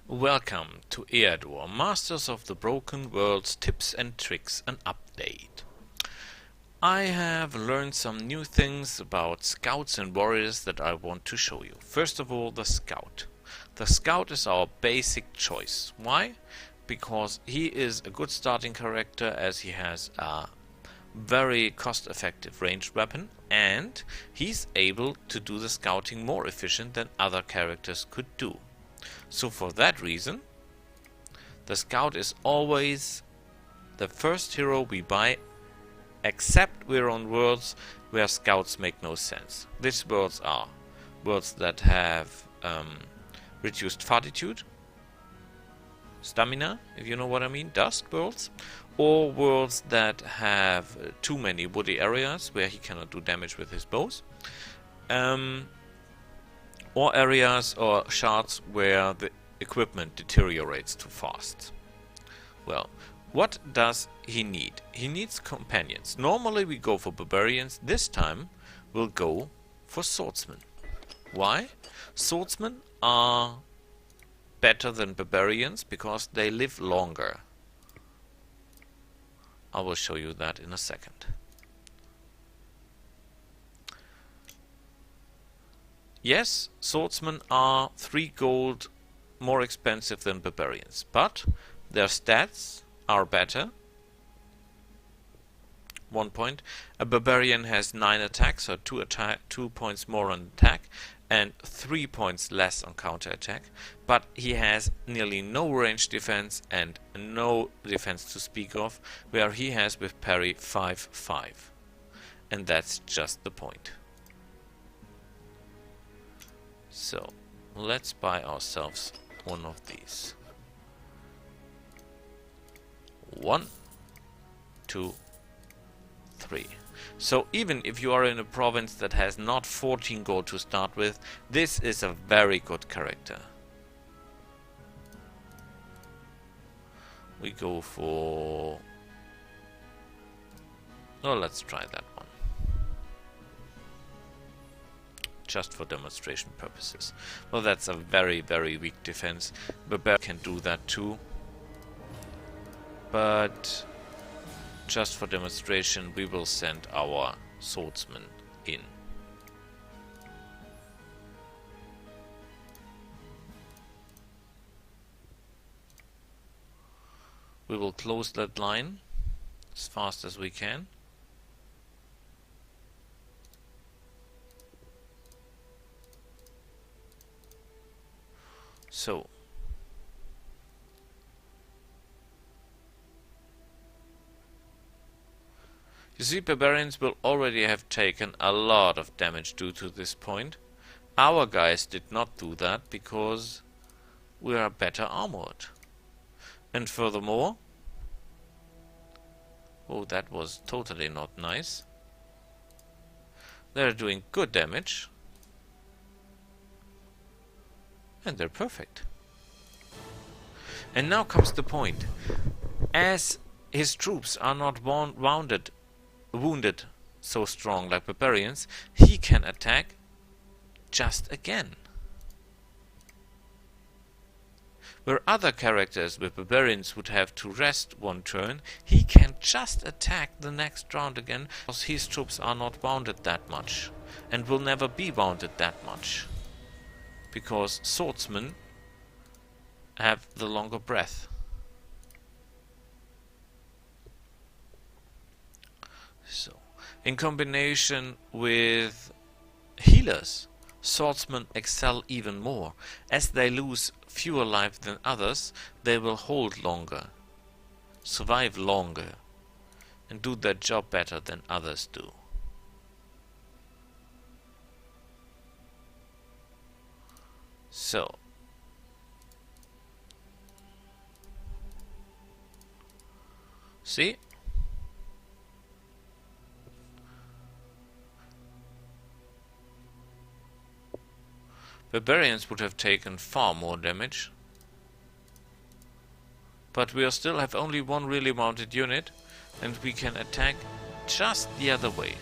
Welcome to Eador, Masters of the Broken Worlds Tips and Tricks and Update. I have learned some new things about scouts and warriors that I want to show you. First of all, the scout. The scout is our basic choice. Why? Because he is a good starting character as he has a very cost-effective ranged weapon and he's able to do the scouting more efficient than other characters could do. So for that reason, the scout is always the first hero we buy, except we're on worlds where scouts make no sense. These worlds are worlds that have reduced fortitude, stamina, if you know what I mean, dust worlds, or worlds that have too many woody areas where he cannot do damage with his bows. Or areas or shards where the equipment deteriorates too fast. Well, what does he need? He needs companions. Normally we go for barbarians. This time we'll go for swordsmen. Why? Swordsmen are better than barbarians because they live longer. I will show you that in a second. Yes, swordsmen are 3 gold more expensive than barbarians, but their stats are better. 1 point. A barbarian has 9 attacks, so 2 points more on attack and 3 points less on counter attack, but he has nearly no range defense and no defense to speak of, where he has with parry 5/5. And that's just the point. So, let's buy ourselves one of these. 1, 2, 3. So even if you are in a province that has not 14 gold to start with, this is a very good character. We go for... Oh, let's try that one. Just for demonstration purposes. Well, that's a very, very weak defense. Barbarian can do that too. But just for demonstration, we will send our swordsman in. We will close that line as fast as we can. So, you see, barbarians will already have taken a lot of damage due to this point. Our guys did not do that because we are better armored. And furthermore, oh, that was totally not nice. They're doing good damage. And they're perfect. And now comes the point. As his troops are not wounded so strong like barbarians, he can attack just again. Where other characters with barbarians would have to rest 1 turn, he can just attack the next round again because his troops are not wounded that much and will never be wounded that much. Because swordsmen have the longer breath. So, in combination with healers, swordsmen excel even more. As they lose fewer life than others, they will hold longer, survive longer, and do their job better than others do. So, see? Barbarians would have taken far more damage. But we still have only 1 really mounted unit, and we can attack just the other way.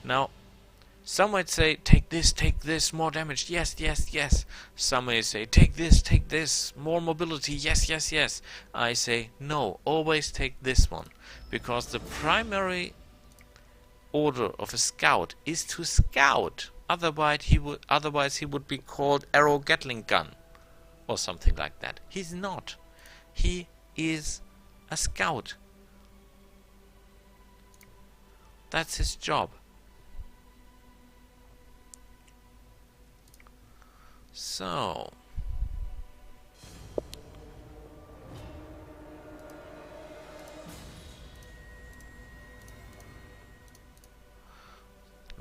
Now, Some might say, take this, more damage, yes, yes, yes. Some may say, take this, more mobility, yes, yes, yes. I say, no, always take this one. Because the primary order of a scout is to scout. Otherwise he would be called arrow gatling gun. Or something like that. He's not. He is a scout. That's his job. So,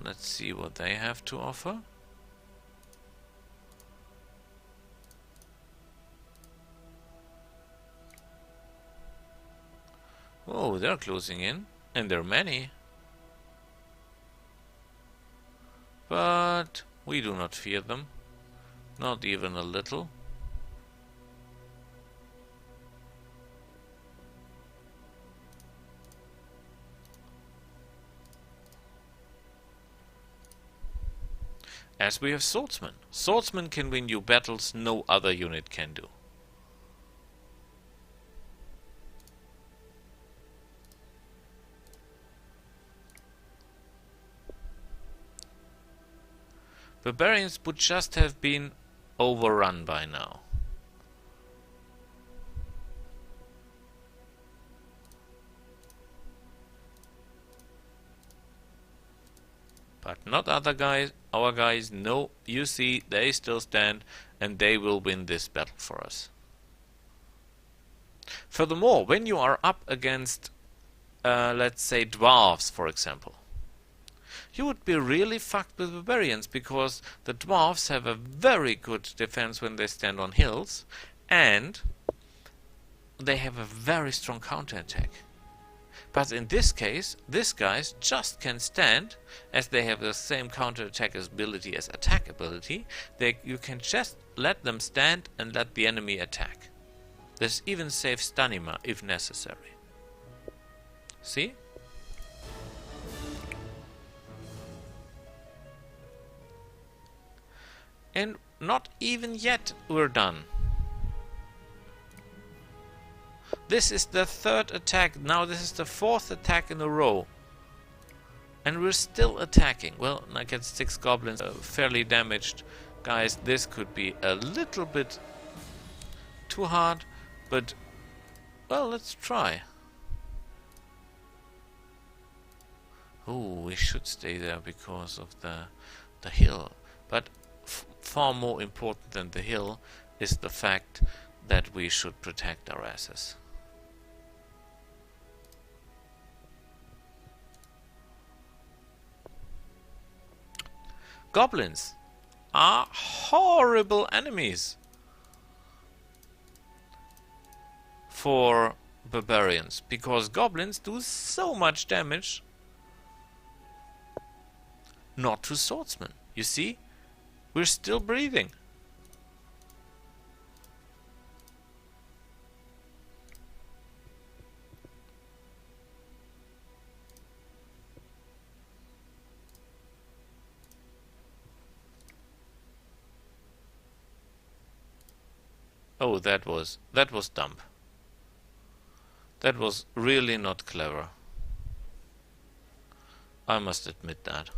let's see what they have to offer. Oh, they're closing in, and there are many. But we do not fear them. Not even a little. As we have swordsmen. Swordsmen can win you battles no other unit can do. Barbarians would just have been overrun by now. But not other guys, our guys, no, you see, they still stand and they will win this battle for us. Furthermore, when you are up against, let's say, dwarves, for example, you would be really fucked with barbarians, because the dwarves have a very good defense when they stand on hills, and they have a very strong counterattack. But in this case, these guys just can stand, as they have the same counterattack ability as attack ability. You can just let them stand and let the enemy attack. This even saves stamina if necessary. See? And not even yet we're done. This is the third attack. Now this is the fourth attack in a row. And we're still attacking. Well, against 6 goblins, fairly damaged guys, this could be a little bit too hard. But, well, let's try. Oh, we should stay there because of the hill. But far more important than the hill is the fact that we should protect our asses. Goblins are horrible enemies for barbarians, because goblins do so much damage not to swordsmen. You see? We're still breathing. Oh, that was dumb. That was really not clever. I must admit that.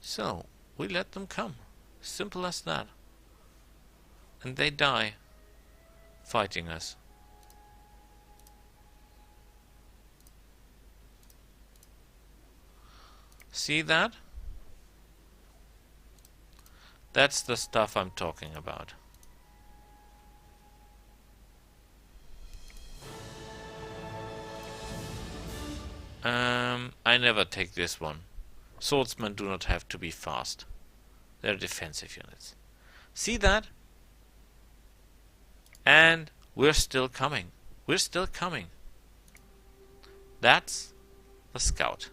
So, we let them come. Simple as that. And they die fighting us. See that? That's the stuff I'm talking about. I never take this one. Swordsmen do not have to be fast. They're defensive units. See that? And we're still coming. We're still coming. That's the scout.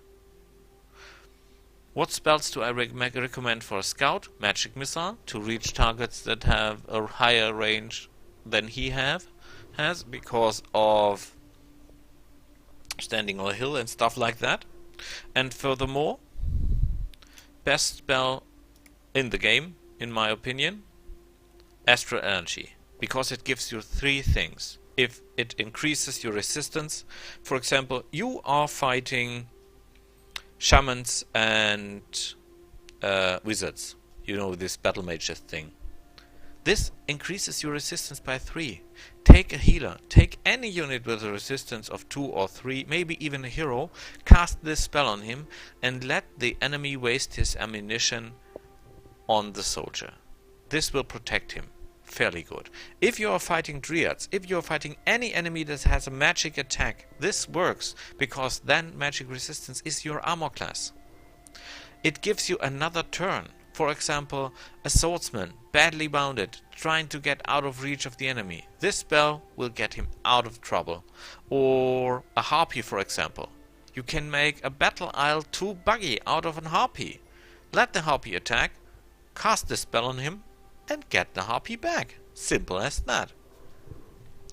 What spells do I recommend for a scout? Magic missile, to reach targets that have a higher range than he has, because of standing on a hill and stuff like that. And furthermore, best spell in the game, in my opinion, Astral Energy, because it gives you three things. If it increases your resistance, for example, you are fighting shamans and wizards, you know, this battle mages thing. This increases your resistance by 3. Take a healer, take any unit with a resistance of 2 or 3, maybe even a hero, cast this spell on him and let the enemy waste his ammunition on the soldier. This will protect him. Fairly good. If you are fighting dryads, if you are fighting any enemy that has a magic attack, this works, because then magic resistance is your armor class. It gives you another turn. For example, a swordsman, badly wounded, trying to get out of reach of the enemy. This spell will get him out of trouble. Or a harpy, for example. You can make a battle isle 2 buggy out of an harpy. Let the harpy attack, cast the spell on him, and get the harpy back. Simple as that.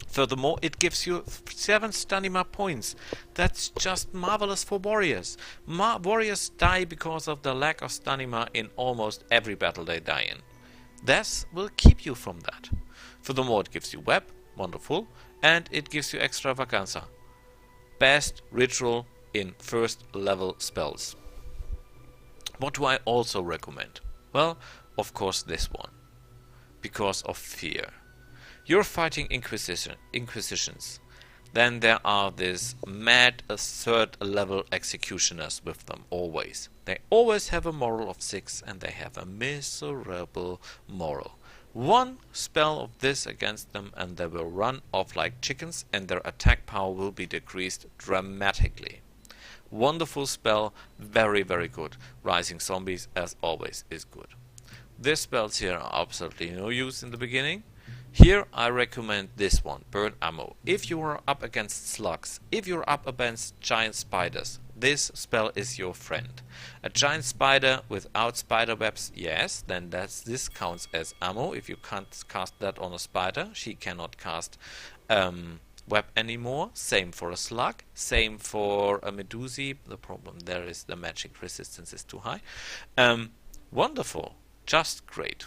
Furthermore, it gives you 7 stamina points. That's just marvelous for warriors. Warriors die because of the lack of stamina in almost every battle they die in. This will keep you from that. Furthermore, it gives you web, wonderful, and it gives you extravaganza. Best ritual in first level spells. What do I also recommend? Well, of course this one. Because of fear. You're fighting Inquisitions. Then there are these mad third level executioners with them, always. They always have a moral of 6 and they have a miserable moral. One spell of this against them and they will run off like chickens and their attack power will be decreased dramatically. Wonderful spell, very very good. Rising Zombies, as always, is good. These spells here are absolutely no use in the beginning. Here I recommend this one, Burn Ammo. If you are up against slugs, if you're up against giant spiders, this spell is your friend. A giant spider without spider webs, yes, then this counts as ammo. If you can't cast that on a spider, she cannot cast web anymore. Same for a slug, same for a medusi. The problem there is the magic resistance is too high. Wonderful, just great.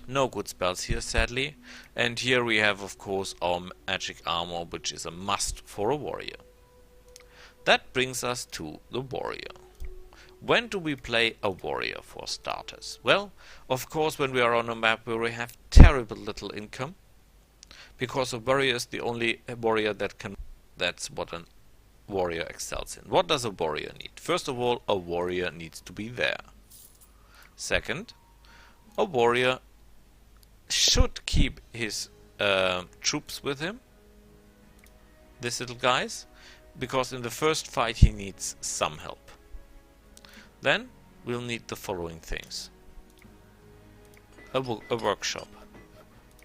No good spells here, sadly. And here we have, of course, our magic armor, which is a must for a warrior. That brings us to the warrior. When do we play a warrior for starters? Well, of course, when we are on a map where we have terrible little income, because a warrior is the only warrior that can. That's what a warrior excels in. What does a warrior need? First of all, a warrior needs to be there. Second, a warrior should keep his troops with him, these little guys, because in the first fight he needs some help. Then we'll need the following things: a workshop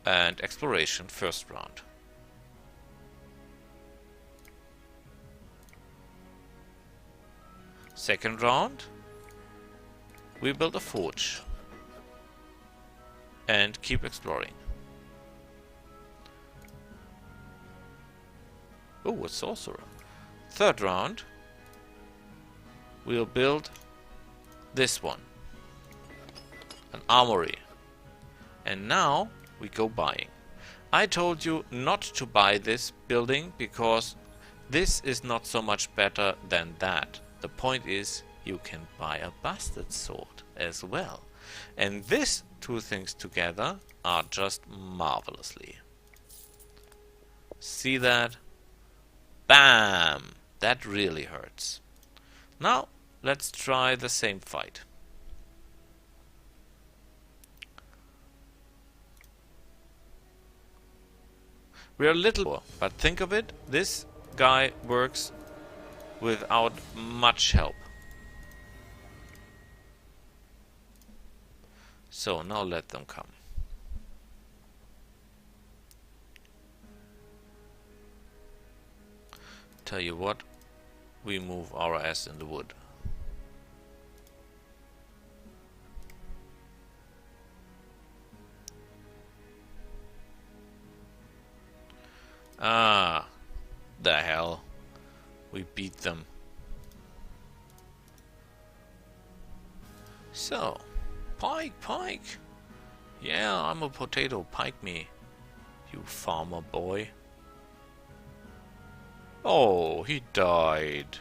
and exploration first round. Second round, we build a forge and keep exploring. Oh, a sorcerer. Third round, we'll build this one, an armory. And now we go buying. I told you not to buy this building because this is not so much better than that. The point is, you can buy a bastard sword as well. And these two things together are just marvelously. See that? Bam! That really hurts. Now, let's try the same fight. We're a little, but think of it, this guy works without much help. So now let them come. Tell you what, we move our ass in the wood. Ah, the hell. we beat them. So, pike. Yeah, I'm a potato, pike me, you farmer boy. Oh, he died.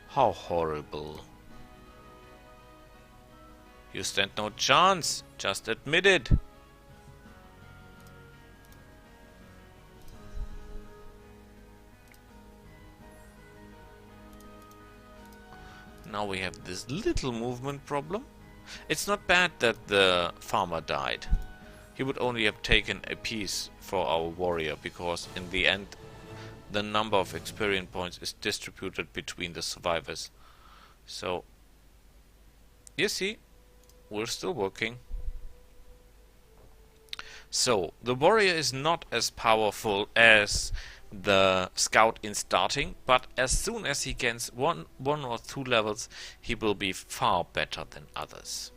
How horrible. You stand no chance, just admit it. Now we have this little movement problem. It's not bad that the farmer died. He would only have taken a piece for our warrior, because in the end the number of experience points is distributed between the survivors. So, you see, we're still working. So, the warrior is not as powerful as the scout in starting, but as soon as he gains one or two levels, he will be far better than others.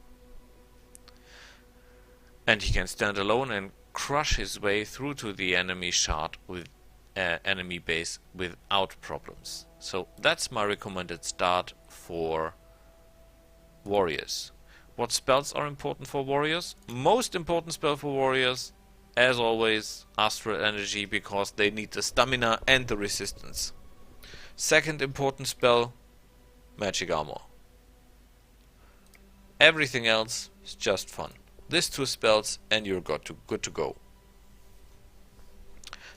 And he can stand alone and crush his way through to the enemy shard with enemy base without problems. So that's my recommended start for warriors. What spells are important for warriors? Most important spell for warriors, as always, Astral Energy, because they need the stamina and the resistance. Second important spell, Magic Armor. Everything else is just fun. These two spells and you're good to go.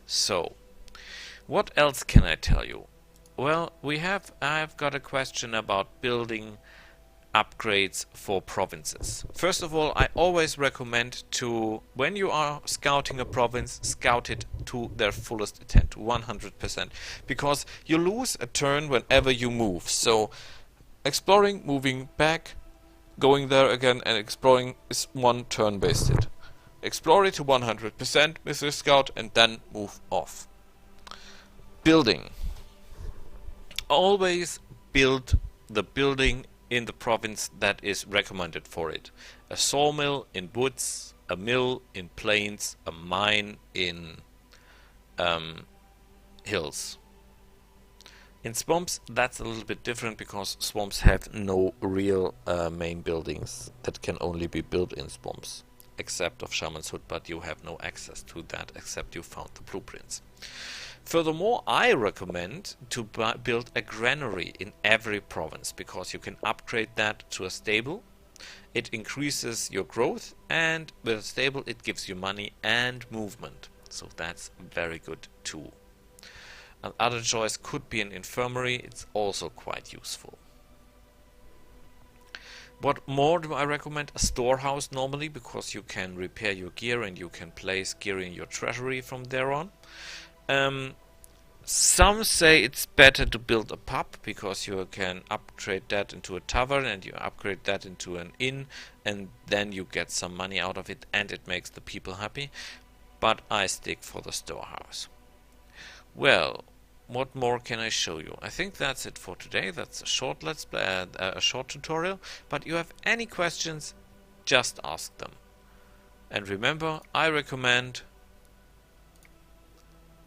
So, what else can I tell you? Well, I've got a question about building upgrades for provinces. First of all, I always recommend to, when you are scouting a province, scout it to their fullest extent, 100%, because you lose a turn whenever you move. So, exploring, moving back, going there again, and exploring is one turn wasted. Explore it to 100% with your scout and then move off. Building. Always build the building in the province that is recommended for it. A sawmill in woods, a mill in plains, a mine in hills. In swamps, that's a little bit different, because swamps have no real main buildings that can only be built in swamps, except of Shaman's Hood, but you have no access to that except you found the blueprints. Furthermore, I recommend to build a granary in every province, because you can upgrade that to a stable. It increases your growth, and with a stable it gives you money and movement. So that's very good too. Another choice could be an infirmary. It's also quite useful. What more do I recommend? A storehouse normally, because you can repair your gear and you can place gear in your treasury from there on. Some say it's better to build a pub, because you can upgrade that into a tavern and you upgrade that into an inn, and then you get some money out of it and it makes the people happy. But I stick for the storehouse. Well, what more can I show you? I think that's it for today. That's a short let's play, a short tutorial. But you have any questions, just ask them. And remember, I recommend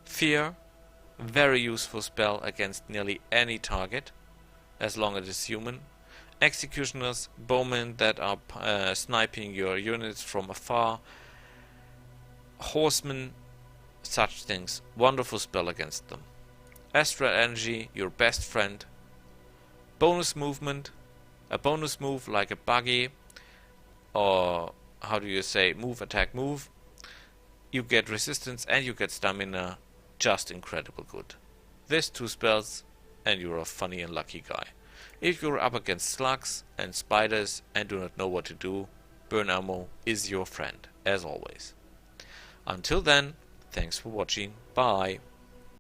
Fear, very useful spell against nearly any target, as long as it's human. Executioners, bowmen that are sniping your units from afar. Horsemen, such things, wonderful spell against them. Astral Energy, your best friend. Bonus movement, a bonus move like a buggy, or how do you say, move, attack, move. You get resistance and you get stamina, just incredible good. These two spells and you're a funny and lucky guy. If you're up against slugs and spiders and do not know what to do, burn ammo is your friend, as always. Until then, thanks for watching, bye.